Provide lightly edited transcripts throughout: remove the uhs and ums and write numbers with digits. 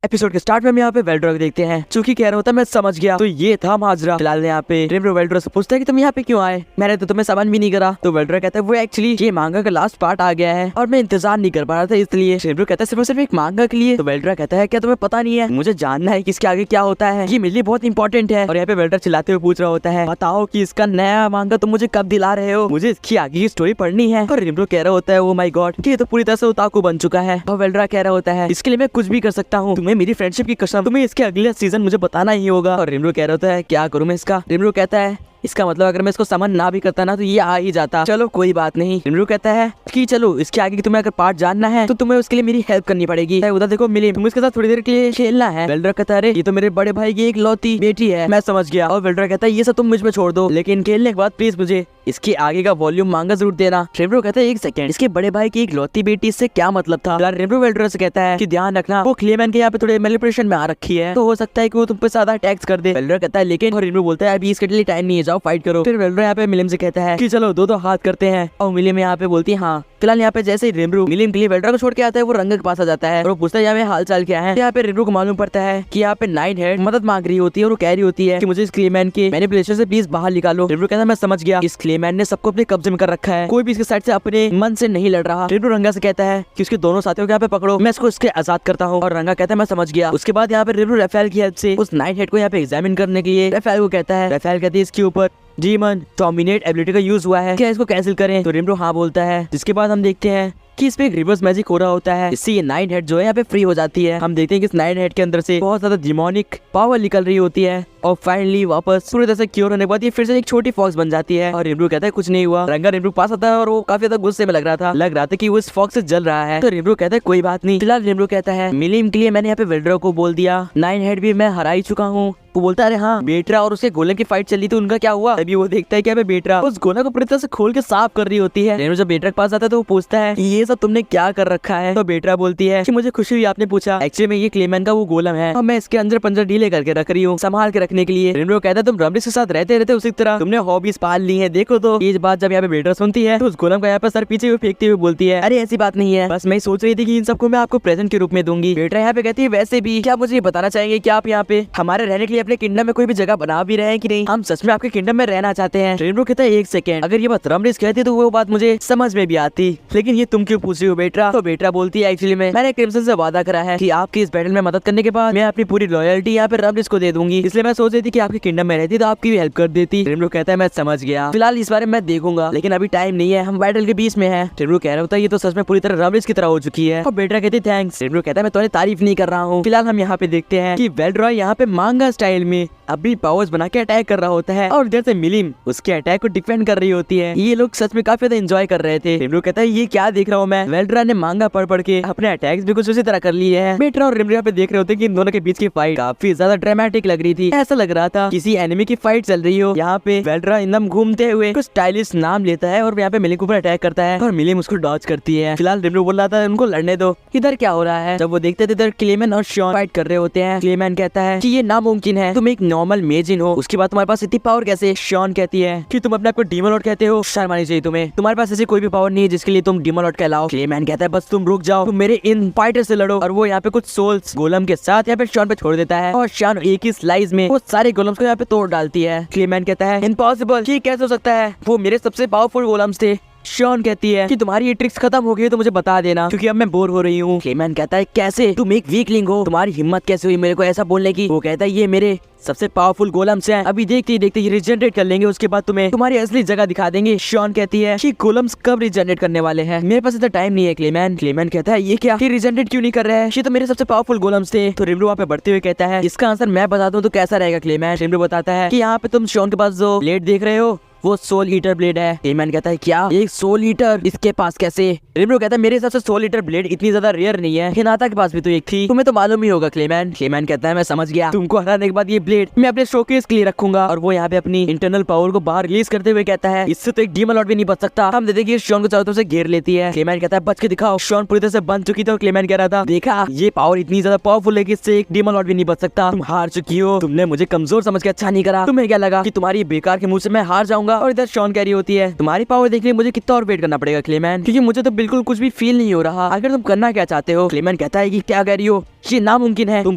Episode के start में हम यहाँ पे वेल्ड्रा को देखते हैं, चूंकि कह रहा होता है मैं समझ गया, तो ये था माजरा। फिलहाल यहाँ पे रेमरो वेल्ड्रा से पूछता है कि तुम यहाँ पे क्यों आए, मैंने तो तुम्हें समझ भी नहीं करा। तो वेल्ड्रा कहता है वो एक्चुअली ये मांगा का लास्ट पार्ट आ गया है और मैं इंतजार नहीं कर पा रहा था, इसलिए। रेमरो कहता है सिर्फ और सिर्फ एक मांगा के लिए। तो वेल्ड्रा कहता है क्या तुम्हें पता नहीं है, मुझे जानना है कि इसके आगे क्या होता है, ये मेरे लिए बहुत इंपॉर्टेंट है। और यहाँ पे वेल्ड्रा चिल्लाते हुए पूछ रहा होता है बताओ कि इसका नया मांगा तुम मुझे कब दिला रहे हो, मुझे इसकी आगे की स्टोरी पढ़नी है। और रेमरो कह रहा होता है ओ माय गॉड ये तो पूरी तरह से ओताकू बन चुका है। और वेल्ड्रा कह रहा होता है इसके लिए मैं कुछ भी कर सकता हूँ, तुम्हें मेरी फ्रेंडशिप की कसम, तुम्हें इसके अगले सीजन मुझे बताना ही होगा। और रेमरो कह रहा होता है क्या करूँ मैं इसका। रेमरो कहता है इसका मतलब अगर मैं इसको समझ ना भी करता ना तो ये आ ही जाता, चलो कोई बात नहीं। रेमरो कहता है कि चलो इसके आगे की तुम्हें अगर पार्ट जानना है तो तुम्हें उसके लिए मेरी हेल्प करनी पड़ेगी। उधर देखो मिली, तुम इसके साथ थोड़ी देर के लिए खेलना है। वेल्ड्रा कहता है ये तो मेरे बड़े भाई की एक लौती बेटी है, मैं समझ गया। और वेल्ड्रा कहता है ये सब तुम मुझ पे छोड़ दो, लेकिन खेलने के बाद प्लीज मुझे इसके आगे का वॉल्यूम मांगा जरूर देना। रेमरो कहता है एक सेकंड, इसके बड़े भाई की एक लौती बेटी, इससे क्या मतलब था। रेमरो वेल्ड्रा से कहता है कि ध्यान रखना वो क्लेमैन के यहाँ पे थोड़े मैनिपुलेशन में आ रखी है, तो हो सकता है कि वो तुम पे ज्यादा अटैक्स कर दे। वेल्ड्रा कहता है लेकिन, और रेमरो बोलता है अभी इसके लिए टाइम नहीं है, जाओ फाइट करो। फिर वेल्ड्रा यहाँ पे मिलिम से कहता है कि चलो दो हाथ करते हैं। और मिलिम यहाँ पे बोलती है हाँ। फिलहाल यहाँ पे जैसे ही रेमरो मिलिम के लिए वेल्ड्रा को छोड़ के आता है, वो रंगा के पास आ जाता है और वो पूछता है यहाँ पे हाल चाल क्या है। यहाँ पे रेमरो को मालूम पड़ता है कि यहाँ पे नाइन हेड मदद मांग रही होती है और वो कह रही होती है कि मुझे इस क्लेमैन के मैनिपुलेशन से प्लीज बाहर निकालो। रेमरो कहता है मैं समझ गया, इस क्लेमैन ने सबको अपने कब्जे में कर रखा है, कोई भी इसके साइड से अपने मन से नहीं लड़ रहा। रेमरो रंगा से कहता है कि उसके दोनों साथियों को यहाँ पे पकड़ो, मैं इसको इसके आजाद करता हूँ। और रंगा कहता है मैं समझ गया। उसके बाद यहाँ पे रेमरो राफेल की हेल्प से उस नाइन हेड को यहाँ पे एग्जामिन करने के लिए राफेल को कहता है। राफेल कहती है इसके ऊपर डीमन डोमिनेट एबिलिटी का यूज हुआ है, क्या इसको कैंसिल करें। तो रेमरो हाँ बोलता है, जिसके बाद हम देखते हैं कि इस पे एक रिवर्स मैजिक हो रहा होता है, इससे ये नाइन हेड जो है यहाँ पे फ्री हो जाती है। हम देखते हैं कि इस नाइन हेड के अंदर से बहुत ज्यादा डिमोनिक पावर निकल रही होती है और फाइनली वापस पूरी तरह से क्योर होने के बाद ये फिर से एक छोटी फॉक्स बन जाती है। और रेमरो कहता है कुछ नहीं हुआ। रंगा रेमरो पास आता है और वो काफी ज्यादा गुस्से में लग रहा था कि वो इस फॉक्स से जल रहा है। तो रेमरो कहता है कोई बात नहीं। फिलहाल रेमरो कहता है मिलिम के लिए मैंने यहाँ पे वेल्ड्रा को बोल दिया, नाइन हेड भी मैं हरा ही चुका हूँ। वो बोलता है अरे हाँ बेट्रा और उसके गोलम की फाइट चली थी, उनका क्या हुआ। अभी वो देखता है कि बेट्रा उस गोला को पूरी तरह से खोल के साफ कर रही होती है। रेमरो जब बेट्रा के पास आता है तो वो पूछता है ये सब तुमने क्या कर रखा है। तो बेट्रा बोलती है कि मुझे खुशी हुई आपने पूछा, एक्चुअली में ये क्लेमैन का वो गोलम है और मैं इसके अंदर पंजर ढीले करके रख रही हूँ संभाल के रखने के लिए। रेमरो कहता है तुम रमरिस के साथ रहते रहते उसी तरह तुमने हॉबीज पाल ली है, देखो। तो ये बात जब यहाँ पे बेट्रा सुनती है तो उस गोलम का यहाँ पे सर पीछे हुए फेंकते हुए बोलती है अरे ऐसी बात नहीं है, बस मैं सोच रही थी कि इन सबको मैं आपको प्रेजेंट के रूप में दूंगी। बेट्रा यहाँ पे कहती है वैसे भी क्या मुझे बताना चाहेंगे कि आप यहाँ पे हमारे रहने के लिए अपने किंगडम में कोई भी जगह बना भी रहे हैं कि नहीं, हम सच में आपके किंगडम में रहना चाहते हैं। रेमरो कहता है एक सेकंड, अगर ये बात रमरिस कहती तो वो बात मुझे समझ में भी आती, लेकिन ये तुम क्यों पूछ रही हो बेट्रा। तो बेट्रा बोलती है एक्चुअली मैंने क्रिम्सन से वादा करा है कि आपकी इस बैटल में मदद करने के बाद मैं अपनी पूरी लॉयल्टी यहाँ पे रमरिस को दे दूंगी, इसलिए मैं सोच रही थी कि आपके किंगडम में रहती तो आपकी भी हेल्प कर देती। रेमरो कहता है मैं समझ गया, फिलहाल इस बारे में मैं देखूंगा, लेकिन अभी टाइम नहीं है, हम बैटल के बीच में है। रेमरो कह रहा होता है ये तो सच में पूरी तरह रमरिस की तरह हो चुकी है। और बेट्रा कहती है थैंक्स। रेमरो कहता है मैं तुम्हारी तारीफ नहीं कर रहा हूँ। फिलहाल हम यहाँ पे देखते हैं कि वेल्ड्रा यहाँ पे मांगा स्टाइल में अपनी पावर्स बना के अटैक कर रहा होता है और इधर से मिलिम उसके अटैक को डिफेंड कर रही होती है। ये लोग सच में काफी ज्यादा एंजॉय कर रहे थे। रेमरो कहता है ये क्या देख रहा हूँ मैं, वेल्ड्रा ने मांगा पढ़ के अपने अटैक्स भी कुछ उसी तरह कर लिए हैं। बेट्रा और रेमरो यहाँ पे देख रहे होते कि इन दोनों के बीच की फाइट काफी ज्यादा ड्रामेटिक लग रही थी, ऐसा लग रहा था किसी एनिमी की फाइट चल रही हो। यहाँ पे वेल्ड्रा एकदम घूमते हुए कुछ स्टाइलिश नाम लेता है और यहाँ पे मिलिम के ऊपर अटैक करता है और मिलिम उसको डॉज करती है। फिलहाल रेमरो बोल रहा था उनको लड़ने दो, इधर क्या हो रहा है। जब वो देखते थे इधर क्लेमैन और शॉन फाइट कर रहे होते हैं। क्लेमैन कहता है कि ये नामुमकिन है, तुम एक नॉर्मल मेजिन हो, उसके बाद तुम्हारे पास इतनी पावर कैसे। शॉन कहती है कि तुम अपने आप को डीमन लॉर्ड कहते हो, शर्म आनी चाहिए तुम्हें, तुम्हारे पास ऐसी कोई भी पावर नहीं है जिसके लिए तुम डीमन लॉर्ड कहलाओ। क्लेमैन कहता है बस तुम रुक जाओ, तुम मेरे इन फाइटर से लड़ो। और वो यहाँ पे कुछ सोल्स गोलम के साथ यहाँ पे शॉन पे छोड़ देता है और शॉन एक ही स्लाइस में वो सारे गोलम्स को यहाँ पे तोड़ डालती है। क्लेमैन कहता है इम्पॉसिबल, ये कैसे हो सकता है, वो मेरे सबसे पावरफुल गोलम्स थे। शॉन कहती है कि तुम्हारी ये ट्रिक्स खत्म हो गई तो मुझे बता देना, क्योंकि अब मैं बोर हो रही हूँ। क्लेमैन कहता है कैसे, तुम एक वीकलिंग हो, तुम्हारी हिम्मत कैसे हुई मेरे को ऐसा बोलने की। वो कहता है ये मेरे सबसे पावरफुल गोलम्स हैं, अभी देखते ही देखते ये रिजनरेट कर लेंगे, उसके बाद तुम्हें तुम्हारी असली जगह दिखा देंगे। शॉन कहती है कि गोलम्स कब रिजनरेट करने वाले हैं, मेरे पास इतना टाइम नहीं है। क्लेमैन कहता है ये क्या, रिजनरेट क्यों नहीं कर रहा है, ये तो मेरे सबसे पावरफुल गोलम्स थे। तो रेमरो वहाँ पे बढ़ते हुए कहता है इसका आंसर मैं बता दूं तो कैसा रहेगा। क्लेमैन रेमरो बताता है कि यहाँ पे तुम शॉन के पास जो ब्लेड देख रहे हो वो सोल ईटर ब्लेड है। क्लेमैन कहता है क्या, एक सोल ईटर इसके पास कैसे। रेमरो कहता है मेरे हिसाब से सोल ईटर ब्लेड इतनी ज्यादा रेयर नहीं है, हिनाता के पास भी तो एक थी, तुम्हें तो मालूम ही होगा। क्लेमैन कहता है मैं समझ गया, तुमको हराने के बाद ये ब्लेड मैं अपने शोकेस के लिए रखूंगा। और वो यहाँ पे अपनी इंटरनल पावर को बाहर रिलीज करते हुए कहता है इससे तो एक डीमन लॉर्ड भी नहीं बच सकता। हम देखते हैं शॉन को चारों तरफ से घेर लेती है। क्लेमैन कहता है बच के दिखाओ। शॉन पूरी तरह से बन चुकी थी और क्लेमैन कह रहा था देखा ये पावर इतनी ज्यादा पावरफुल है कि इससे एक डीमन लॉर्ड भी नहीं बच सकता, तुम हार चुकी हो, तुमने मुझे कमजोर समझ के अच्छा नहीं करा, तुम्हें क्या लगा कि तुम्हारी बेकार के मुंह से मैं हार जाऊंगा। दूंगा। और इधर शॉन कह रही होती है तुम्हारी पावर देखने मुझे कितना और वेट करना पड़ेगा क्लेमैन, क्योंकि मुझे तो बिल्कुल कुछ भी फील नहीं हो रहा। अगर तुम करना क्या चाहते हो? क्लेमैन कहता है कि क्या कह रही हो, ये नामुमकिन है, तुम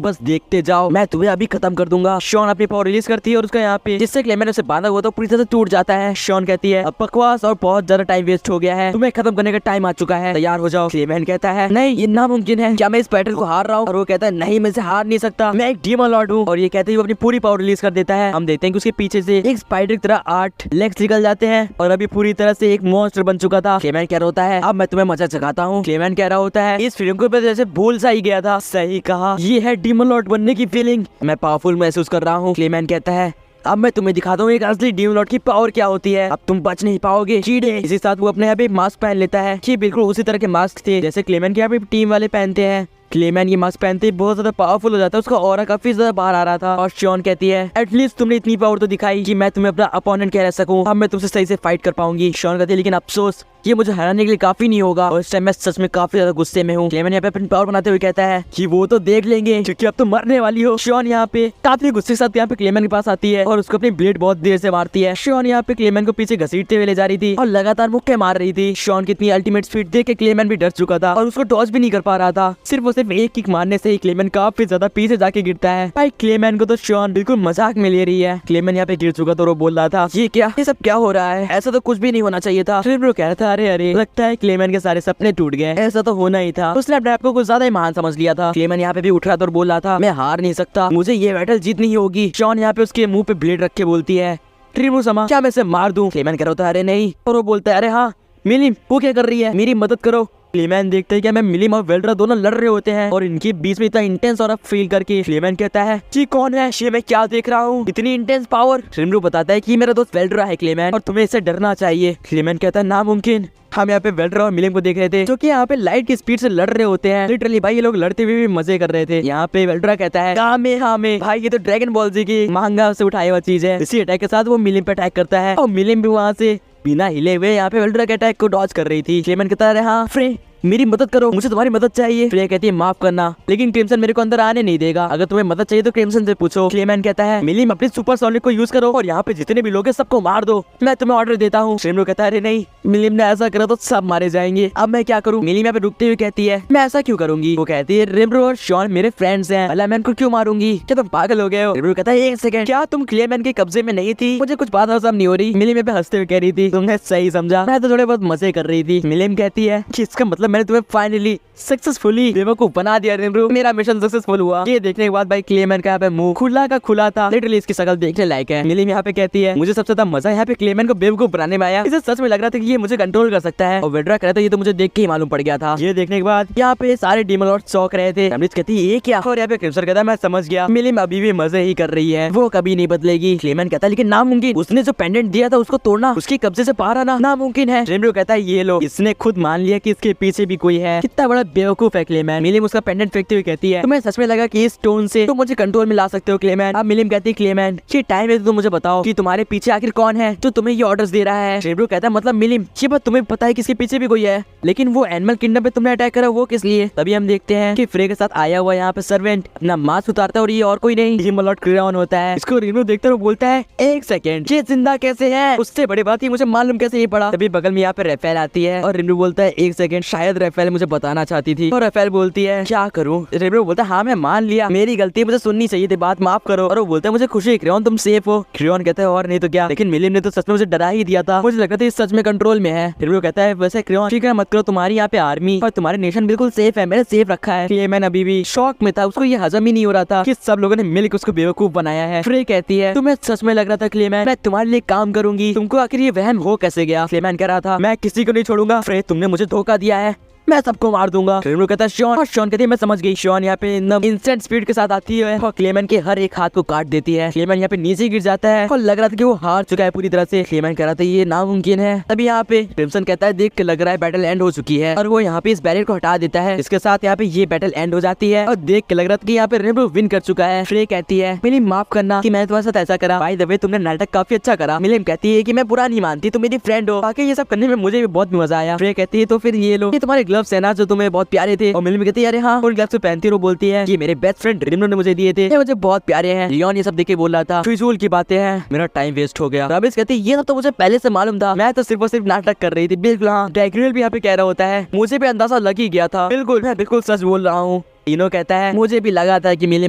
बस देखते जाओ, मैं तुम्हें अभी खत्म कर दूंगा। शॉन अपनी पावर रिलीज करती है और उसका यहाँ पे जिससे क्लेमैन उसे बांधा हुआ तो पूरी तरह से टूट जाता है। शॉन कहती है अब बकवास और बहुत ज्यादा टाइम वेस्ट हो गया है, तुम्हें खत्म करने का टाइम आ चुका है, तैयार हो जाओ। क्लेमैन कहता है नहीं ये नामुमकिन है, क्या मैं इस बैटल को हार रहा हूँ? और वो कहता है नहीं मैं इसे हार नहीं सकता, मैं एक डीमन लॉर्ड हूँ। और ये कहते ही वो अपनी पूरी पावर रिलीज कर देता है। हम देखते हैं कि उसके पीछे से एक स्पाइडर की तरह 8 लेग्स निकल जाते हैं और अभी पूरी तरह से एक मॉन्स्टर बन चुका था। क्लेमैन कह रहा होता है अब मैं तुम्हें मजा चखाता हूँ। क्लेमैन कह रहा होता है इस फिल्म को जैसे भूल सा ही गया था। सही कहा, ये है डीमन लॉर्ड बनने की फीलिंग, मैं पावरफुल महसूस कर रहा हूँ। क्लेमैन कहता है अब मैं तुम्हें दिखाता हूँ एक असली डीमन लॉर्ड की पावर क्या होती है, अब तुम बच नहीं पाओगे चीड़े। इसी साथ वो अपने यहाँ पे मास्क पहन लेता है। ये बिल्कुल उसी तरह के मास्क थे जैसे क्लेमैन के यहाँ पे टीम वाले पहनते हैं। क्लेमैन ये मास्क पहनते ही बहुत ज्यादा पावरफुल हो जाता है, उसका ऑरा काफी ज्यादा बाहर आ रहा था। और शॉन कहती है एटलीस्ट तुमने इतनी पावर तो दिखाई कि मैं तुम्हें अपना अपोनेंट कह सकूं, अब मैं तुमसे सही से फाइट कर पाऊंगी। शॉन कहती है लेकिन अफसोस ये मुझे हराने के लिए काफी नहीं होगा, और इस टाइम मैं सच में काफी ज्यादा गुस्से में हूँ। क्लेमैन यहाँ पे अपनी पावर बनाते हुए कहता है कि वो तो देख लेंगे क्योंकि अब तो मरने वाली हो। शॉन यहाँ पे काफी गुस्से के साथ यहाँ पे क्लेमैन के पास आती है और उसको अपनी ब्लेड बहुत देर से मारती है। शॉन यहाँ पे क्लेमैन को पीछे घसीटते हुए ले जा रही थी और लगातार मुक्के मार रही थी। शॉन की इतनी अल्टीमेट स्पीड देख के क्लेमैन भी डर चुका था और उसको डॉज भी नहीं कर पा रहा था। सिर्फ वो सिर्फ एक किक मारने से ही क्लेमैन काफी ज्यादा पीछे जाके गिरता है। भाई क्लेमैन को तो शॉन बिल्कुल मजाक में ले रही है। क्लेमैन यहाँ पे गिर चुका तो वो बोल रहा था ये सब क्या हो रहा है, ऐसा तो कुछ भी नहीं होना चाहिए था। फिर वो कह रहा था अरे अरे लगता है क्लेमैन के सारे सपने टूट गए, ऐसा तो होना ही था, उसने अपने आप को कुछ ज्यादा ही महान समझ लिया था। क्लेमैन यहाँ पे भी उठ रहा था और बोल रहा था मैं हार नहीं सकता, मुझे ये बैटल जीतनी ही होगी। शॉन यहाँ पे उसके मुंह पे ब्लेड रख के बोलती है ट्रिमो समा क्या मैं इसे मार दूं? क्लेमैन कह रहा होता है अरे नहीं, और वो बोलता है अरे हाँ मिलिम वो क्या कर रही है, मेरी मदद करो। क्लेमैन देखते हैं कि मैं मिलिम और वेल्ड्रा दोनों लड़ रहे होते हैं और इनके बीच में इतना इंटेंस और फील करके क्लेमैन कहता है जी कौन है ये मैं क्या देख रहा हूँ, इतनी इंटेंस पावर। रिमरू बताता है कि मेरा दोस्त वेल्ड्रा है क्लेमैन और तुम्हें इससे डरना चाहिए। क्लेमैन कहता है नामुमकिन, हम यहाँ पे वेल्ड्रा और मिलिम को देख रहे थे जो कि यहाँ पे लाइट की स्पीड से लड़ रहे होते हैं। लिटरली भाई ये लोग लड़ते हुए भी मजे कर रहे थे। यहाँ पे वेल्ड्रा कहता है कामे भाई ये तो ड्रैगन बॉल जी की मांगा से उठाई हुआ चीज है। इसी अटैक के साथ वो मिलिम पे अटैक करता है और मिलिम भी वहाँ से बिना हिले हुए यहाँ पे वेल्ड्रा के अटैक को डॉज कर रही थी। क्लेमैन कहता है हाँ फ्रे मेरी मदद करो, मुझे तुम्हारी मदद चाहिए। फ्रे कहती है माफ करना लेकिन क्रिम्सन मेरे को अंदर आने नहीं देगा, अगर तुम्हें मदद चाहिए तो क्रिम्सन से पूछो। क्लेमैन कहता है मिलिम अपनी सुपर सोनिक को यूज करो और यहाँ पे जितने भी लोग हैं सबको मार दो, मैं तुम्हें ऑर्डर देता हूँ। रिमरू कहता है अरे नहीं मिलिम ने ऐसा करा तो सब मारे जाएंगे, अब मैं क्या करूँ? मिलिम यहाँ पे रुकते हुए कहती है मैं ऐसा क्यों करूंगी? वो कहती है रिमरू और शॉन मेरे फ्रेंड्स हैं, भला मैं इनको क्यों मारूंगी? क्या तुम पागल हो गए हो? रिमरू कहता है एक सेकंड, क्या तुम क्लेमैन के कब्जे में नहीं थी? मुझे कुछ बात समझ नहीं हो रही। मिलिम पे हंसते हुए कह रही थी तुमने सही समझा, मैं तो थोड़े बहुत मजे कर रही थी। मिलिम कहती है कि इसका मतलब मैंने तुम्हें फाइनली सक्सेसफुली बेवकूफ बना दिया रिमरू, मेरा मिशन सक्सेसफुल हुआ। ये देखने के बाद भाई क्लेमैन का यहाँ पे मुंह खुला का खुला था, लिटरली इसकी शक्ल देखने लायक है। मिलिम यहाँ पे कहती है मुझे सबसे ज्यादा मजा यहाँ पे क्लेमैन को बेवकूफ बनाने में आया, इसे सच में लग रहा था कि ये मुझे कंट्रोल कर सकता है। और वेल्ड्रा कह रहा था ये तो मुझे देख के ही मालूम पड़ गया था। ये देखने के बाद यहाँ पे सारे डीमन लॉर्ड चौंक रहे थे। अमृत कहती है ये क्या? और यहाँ पे क्रिम्सन कहता है मैं समझ गया, मिलिम अभी भी मजे ही कर रही है, वो कभी नहीं बदलेगी। क्लेमैन कहता है लेकिन नामुमकिन, उसने जो पेंडेंट दिया था उसको तोड़ना, उसके कब्जे से बाहर आना नामुमकिन है। रिमरू कहता है ये लो, इसने खुद मान लिया कि इसके पीछे भी कोई है, कितना बड़ा बेवकूफ है क्लेमैन। मिलिम उसका पेंडेंट फेंकते हुए कहती है तुम्हें सच में लगा कि इस स्टोन से तुम मुझे कंट्रोल में ला सकते हो क्लेमैन? अब मिलिम कहती है क्लेमैन ये टाइम है तो तुम मुझे बताओ कि तुम्हारे पीछे आखिर कौन है जो तुम्हें ये ऑर्डर्स दे रहा है। रिमरू कहता है मतलब मिलिम ये बात तुम्हें पता है कि इसके पीछे भी कोई है, लेकिन वो एनिमल किंगडम पे तुमने अटैक करा वो किस लिए? तभी हम देखते हैं कि फ्रे के साथ आया हुआ यहाँ पे सर्वेंट अपना मास्क उतारता है और ये और कोई नहीं ये मलॉर्ड क्रियॉन होता है। इसको रिमरू देखते हुए बोलता है एक सेकंड ये जिंदा कैसे है? उससे बड़ी बात ये मुझे मालूम कैसे ये पड़ा। तभी बगल में यहाँ पे रेफेल आती है और रिमरू बोलता है एक सेकंड शायद रेफेल मुझे बताना चाहती थी। और रेफेल बोलती है क्या करूँ? रिमरू बोलता है हाँ मैं मान लिया, मेरी गलती, मुझे सुननी चाहिए थी बात, माफ करो। और वो बोलता है मुझे खुशी है क्रियॉन तुम सेफ हो। क्रियॉन कहता है और नहीं तो क्या, लेकिन मिलिम ने तो सच में मुझे डरा ही दिया था, मुझे लगा था सच में कंट्रोल में है। रिमरू कहता है वैसे क्रियॉन ठीक है मत करो, तुम्हारी यहाँ पे आर्मी और तुम्हारे नेशन बिल्कुल सेफ है, मैंने सेफ रखा है। क्लेमैन अभी भी शॉक में था, उसको ये हजम ही नहीं हो रहा था कि सब लोगों ने मिलकर उसको बेवकूफ बनाया है। फ्रे कहती है तुम्हें सच में लग रहा था क्लेमैन मैं तुम्हारे लिए काम करूंगी, तुमको आखिर ये वहम हो कैसे गया? क्लेमैन कह रहा था मैं किसी को नहीं छोड़ूंगा फ्रे, तुमने मुझे धोखा दिया है, मैं सबको मार दूंगा। रिमरू कहता है शॉन, और शॉन कहती है मैं समझ गई। शॉन यहाँ पे इंस्टेंट स्पीड के साथ आती है और क्लेमैन के हर एक हाथ को काट देती है। क्लेमैन यहाँ पे नीचे गिर जाता है और लग रहा था कि वो हार चुका है पूरी तरह से। क्लेमैन कह रहा था ये नामुमकिन है। तभी यहाँ पे क्रिम्सन कहता है देख के लग रहा है बैटल एंड हो चुकी है, और वो यहाँ पे इस बैरियर को हटा देता है। इसके साथ यहाँ पे ये बैटल एंड हो जाती है और देख के लग रहा था कि यहाँ पे रिमरू विन कर चुका है। फ्रे कहती है मिलिम माफ करना कि मैंने तुम्हारे साथ ऐसा करा, बाय द वे तुमने नाटक काफी अच्छा करा। मिलिम कहती है कि मैं बुरा नहीं मानती, तुम मेरी फ्रेंड हो, बाकी ये सब करने में मुझे भी बहुत मजा आया। फ्रे कहती है तो फिर ये लो, ये तुम्हारे ग्लव्स ग्लव्स है ना जो तुम्हें बहुत प्यारे थे। और मिलिम कहती है अरे हाँ, उन ग्लव्स को पहनती है। वो बोलती है ये मेरे बेस्ट फ्रेंड रिमो ने मुझे दिए थे, ये मुझे बहुत प्यारे हैं। लियोन ये सब देख के बोल रहा था फिजूल की बातें हैं, मेरा टाइम वेस्ट हो गया। रमेश कहती है ये सब तो मुझे पहले से मालूम था, मैं तो सिर्फ और सिर्फ नाटक कर रही थी। बिल्कुल हाँ, डैग्रियल भी यहाँ पे कह रहा होता है मुझे भी अंदाजा लग ही गया था। बिल्कुल मैं बिल्कुल सच बोल रहा हूँ। इनो कहता है मुझे भी लगा था कि मिली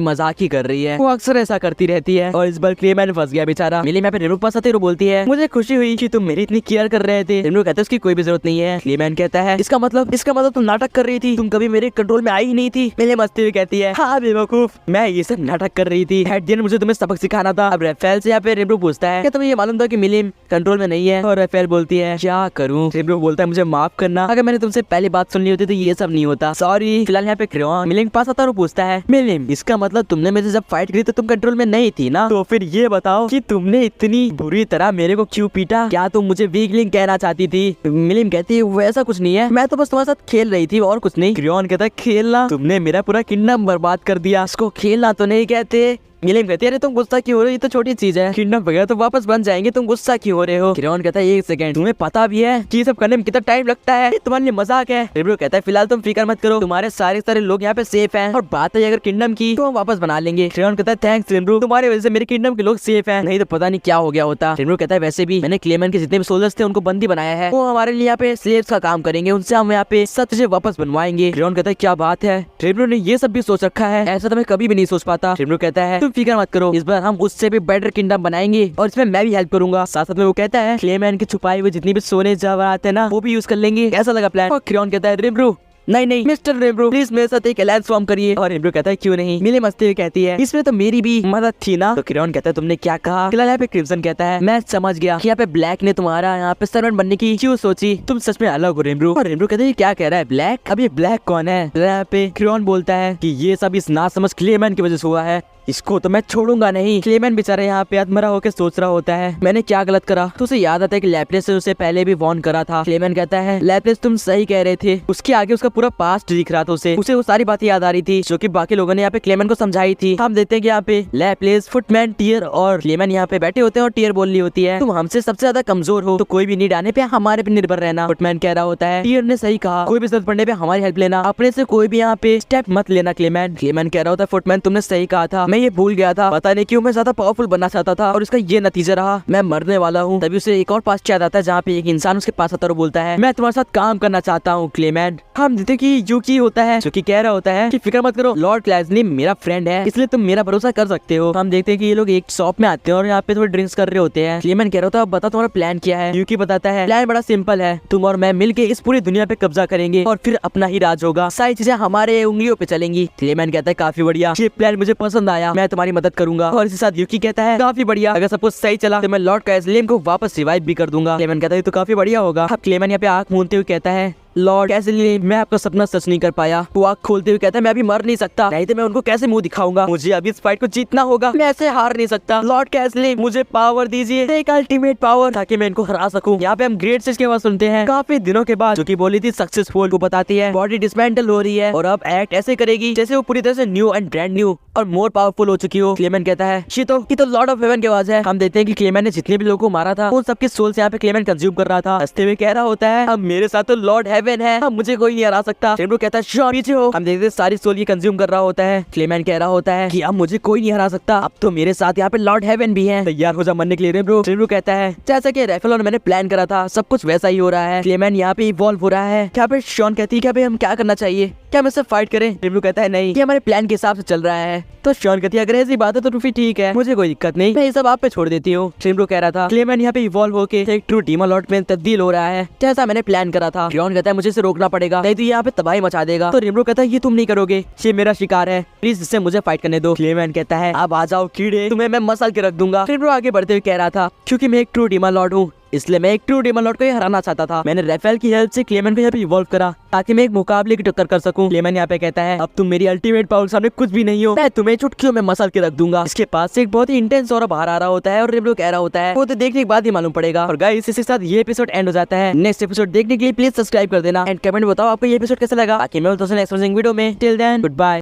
मजाक ही कर रही है, वो अक्सर ऐसा करती रहती है। और इस बार क्लेमैन फंस गया बेचारा। मिली यहाँ पे रिमो के पास आती है, बोलती है मुझे खुशी हुई कि तुम मेरी इतनी केयर कर रहे थे। रिमो कहता है उसकी कोई भी जरूरत नहीं है। क्लेमैन कहता है इसका मतलब तुम नाटक कर रही थी, तुम कभी मेरे कंट्रोल में आई ही नहीं थी। मिली मस्ती हुई कहती है हाँ बेवकूफ, मैं ये सब नाटक कर रही थी, एट द एंड मुझे तुम्हें सबक सिखाना था। अब रेफेल से यहाँ पे रिमो पूछता है क्या तुम्हें ये मालूम था कि मिली कंट्रोल में नहीं है? और रेफेल बोलती है क्या करूँ? रिमो बोलता है मुझे माफ करना, अगर मैंने तुमसे पहले बात सुन ली होती तो ये सब नहीं होता, सॉरी। फिलहाल यहाँ पे क्रेयॉन मिली के पास आता है और पूछता है मिलिम इसका मतलब तुमने मेरे से जब फाइट करी तो तुम कंट्रोल में नहीं थी ना? तो फिर ये बताओ कि तुमने इतनी बुरी तरह मेरे को क्यों पीटा? क्या तुम मुझे वीकलिंग कहना चाहती थी? मिलिम कहती है वैसा कुछ नहीं है, मैं तो बस तुम्हारे साथ खेल रही थी और कुछ नहीं। क्रेयॉन कहता है खेलना? तुमने मेरा पूरा किंगडम बर्बाद कर दिया, इसको खेलना तो नहीं कहते। मिलिम कहती है अरे तुम गुस्सा क्यों हो रहे हो, ये तो छोटी चीज है, किडनैप वगैरह तो वापस बन जाएंगे, तुम गुस्सा क्यों हो रहे हो? क्रेयॉन कहता है एक सेकंड, तुम्हें पता भी है कि ये सब करने में कितना टाइम लगता है? ये तुम्हारे लिए मजाक है। रिमो कहता है फिलहाल तुम फिक्र मत करो, तुम्हारे सारे लोग यहाँ पे सेफ हैं, और बात है अगर किंगडम की तो हम वापस बना लेंगे। क्रेयॉन कहता है थैंक्स रिमो, तुम्हारी वजह से मेरे किंगडम के लोग सेफ हैं, नहीं तो पता नहीं क्या हो गया होता। रिमो कहता है वैसे भी मैंने क्लेमैन के जितने भी सोल्जर्स थे उनको बंदी बनाया है, वो हमारे लिए यहाँ पे स्लेव्स का काम करेंगे, उनसे हम यहाँ पे सब चीजें वापस बनवाएंगे। क्रेयॉन कहता है क्या बात है, रिमो ने ये सब भी सोच रखा है, ऐसा तो मैं कभी भी नहीं सोच पाता। रिमो कहता है तुम फिक्र मत करो, हम उससे भी बेटर किंगडम बनाएंगे और इसमें मैं भी हेल्प करूंगा। साथ साथ में वो कहता है क्लेमैन के छुपाए हुए जितनी भी सोने जवाहरात है ना वो भी यूज कर लेंगे, कैसा लगा प्लान? और क्रेयॉन कहता है रिमो नहीं मिस्टर रेब्रो प्लीज मेरे साथ एक अलायंस फॉर्म करिए। और रेब्रो कहता है क्यों नहीं? मिले मस्ती हुई कहती है इसमें तो मेरी भी मदद थी ना। तो क्रेयॉन कहता है तुमने क्या कहा? फिलहाल यहाँ पे क्रिम्सन कहता है मैं समझ गया कि यहाँ पे ब्लैक ने तुम्हारा यहाँ पे सर्वेंट बनने की क्यों सोची, तुम सच में अलग हो रेब्रो। और रेब्रो कहते है क्या कह रहा है ब्लैक? अब ये ब्लैक कौन है? यहाँ पे क्रेयॉन बोलता है कि ये सब इस नासमझ क्लेमैन की वजह से हुआ है, इसको तो मैं छोड़ूंगा नहीं। क्लेमैन बेचारा यहाँ पे अधमरा होकर सोच रहा होता है मैंने क्या गलत करा, तो उसे याद आता है कि लैपलेस से उसे पहले भी वार्न करा था। क्लेमैन कहता है लैपलेस तुम सही कह रहे थे, उसके आगे उसका पूरा पास्ट दिख रहा था, उसे वो सारी बातें याद आ रही थी जो कि बाकी लोगों ने यहाँ पे क्लेमैन को समझाई थी। हम देखते हैं कि यहाँ पे लैपलेस, फुटमैन, टियर और क्लेमैन यहाँ पे बैठे होते हैं और टियर बोल रही होती है तुम हमसे सबसे ज्यादा कमजोर हो तो कोई भी नीड आने पे हमारे पे निर्भर रहना। फुटमैन कह रहा होता है टियर ने सही कहा, कोई भी जरूरत पड़ने पे हमारी हेल्प लेना, अपने से कोई भी यहाँ पे स्टेप मत लेना। क्लेमैन कह रहा होता है फुटमैन तुमने सही कहा था, मैं ये भूल गया था, पता नहीं क्यों मैं ज्यादा पावरफुल बनना चाहता था और इसका ये नतीजा रहा, मैं मरने वाला हूँ। तभी उसे एक और पास याद आता है जहाँ पे एक इंसान उसके पास आता है और बोलता है मैं तुम्हारे साथ काम करना चाहता हूँ क्लेमैन। हम देखते कि यूकी होता है जो कि कह रहा होता है कि फिक्र मत करो, लॉर्ड क्लैज़नी मेरा फ्रेंड है इसलिए तुम मेरा भरोसा कर सकते हो। हम देखते हैं कि ये लोग एक शॉप में आते हैं और यहाँ पे थोड़े ड्रिंक्स कर रहे होते हैं। क्लेमैन कह रहा होता है बता तुम्हारा प्लान क्या है? यूकी बताता है प्लान बड़ा सिंपल है, तुम और मैं मिलके इस पूरी दुनिया पे कब्जा करेंगे और फिर अपना ही राज होगा, सारी चीजें हमारे उंगलियों पे चलेंगी। क्लेमैन कहता है काफी बढ़िया, ये प्लान मुझे पसंद आया, मैं तुम्हारी मदद करूंगा। और इसके साथ यूकी कहता है काफी बढ़िया, अगर सब कुछ सही चला तो मैं लॉर्ड कैज़लेम को वापस रिवाइव भी कर दूंगा। क्लेमैन कहता है तो काफी बढ़िया होगा। अब क्लेमैन यहाँ पे आंख मूंदते हुए कहता है लॉर्ड कैज़लेम मैं आपका सपना सच नहीं कर पाया। वो आँख खोलते हुए कहता है मैं अभी मर नहीं सकता, नहीं तो मैं उनको कैसे मुंह दिखाऊंगा, मुझे अभी इस फाइट को जीतना होगा, मैं ऐसे हार नहीं सकता। लॉर्ड कैज़लेम मुझे पावर दीजिए, एक अल्टीमेट पावर, ताकि मैं इनको हरा सकूं। यहाँ पे हम ग्रेट सिस्टर की आवाज सुनते हैं काफी दिनों के बाद, जो कि बोली थी सक्सेसफुल, को बताती है बॉडी डिसमेंटल हो रही है और अब एक्ट ऐसे करेगी जैसे वो पूरी तरह से न्यू एंड ब्रांड न्यू और मोर पावरफुल हो चुकी हो। क्लेमैन कहता है ये तो लॉर्ड ऑफ हेवन की आवाज है। हम देखते हैं कि क्लेमैन ने जितने भी लोगों को मारा था उन सबके सोल्स यहाँ पे क्लेमैन कंज्यूम कर रहा था। हंसते हुए कह रहा होता है अब मेरे साथ तो लॉर्ड हेवन है, अब मुझे कोई नहीं हरा सकता। रेब्रो कहता है श्योर पीछे हो। हम देखते हैं सारी सोल ये कंज्यूम कर रहा होता है। क्लेमैन कह रहा होता है कि अब मुझे कोई नहीं हरा सकता, अब तो मेरे साथ यहाँ पे लॉर्ड हेवन भी है, तैयार हो जा मरने के लिए रेब्रो। रेब्रो कहता है जैसा कि राइफल और मैंने प्लान करा था सब कुछ वैसा ही हो रहा है। क्लेमैन यहाँ पे इवॉल्व हो रहा है। क्या पे शॉन कहती है क्या भाई हम क्या करना चाहिए, क्या हम इससे फाइट करें? रेब्रो कहता है नहीं, ये हमारे प्लान के हिसाब से चल रहा है। तो शॉन कहती है अगर ऐसी बात है तो रूफी ठीक है, मुझे कोई दिक्कत नहीं, मैं ये सब आप पे छोड़ देती हूँ। रेब्रो कह रहा था क्लेमैन यहाँ पे इवॉल्व होके एक ट्रू डीमन लॉर्ड में तब्दील हो रहा है जैसा मैंने प्लान करा था। शॉन कहता है मुझे इसे रोकना पड़ेगा, नहीं तो यहाँ पे तबाही मचा देगा। तो रेब्रो कहता है ये तुम नहीं करोगे, ये मेरा शिकार है, प्लीज इससे मुझे फाइट करने दो। क्लेमैन कहता है अब आ जाओ कीड़े, तुम्हें मैं मसल के रख दूंगा। रेब्रो आगे बढ़ते हुए कह रहा था क्योंकि मैं एक ट्रू डीमन लॉर्ड हूँ इसलिए मैं एक ट्रू डीमन लॉर्ड को हराना चाहता था। मैंने राइफल की हेल्प से क्लेमैन को यहाँ पे इवॉल्व करा ताकि मैं एक मुकाबले की टक्कर कर सकूं। क्लेमैन यहाँ पे कहता है अब तुम मेरी अल्टीमेट पावर सामने कुछ भी नहीं हो, मैं तुम्हें चुटकियों में मसल के रख दूंगा। इसके पास से एक बहुत ही इंटेंस और बाहर आ रहा होता है और रेब्रो कह रहा होता है वो तो देखने के बाद ही मालूम पड़ेगा। और गाइस इसी के साथ ये एपिसोड एंड हो जाता है। नेक्स्ट एपिसोड देखने के लिए प्लीज सब्सक्राइब कर देना एंड कमेंट बताओ आपको ये एपिसोड कैसा लगा, ताकि मैं नेक्स्ट वीडियो में। Till then good bye.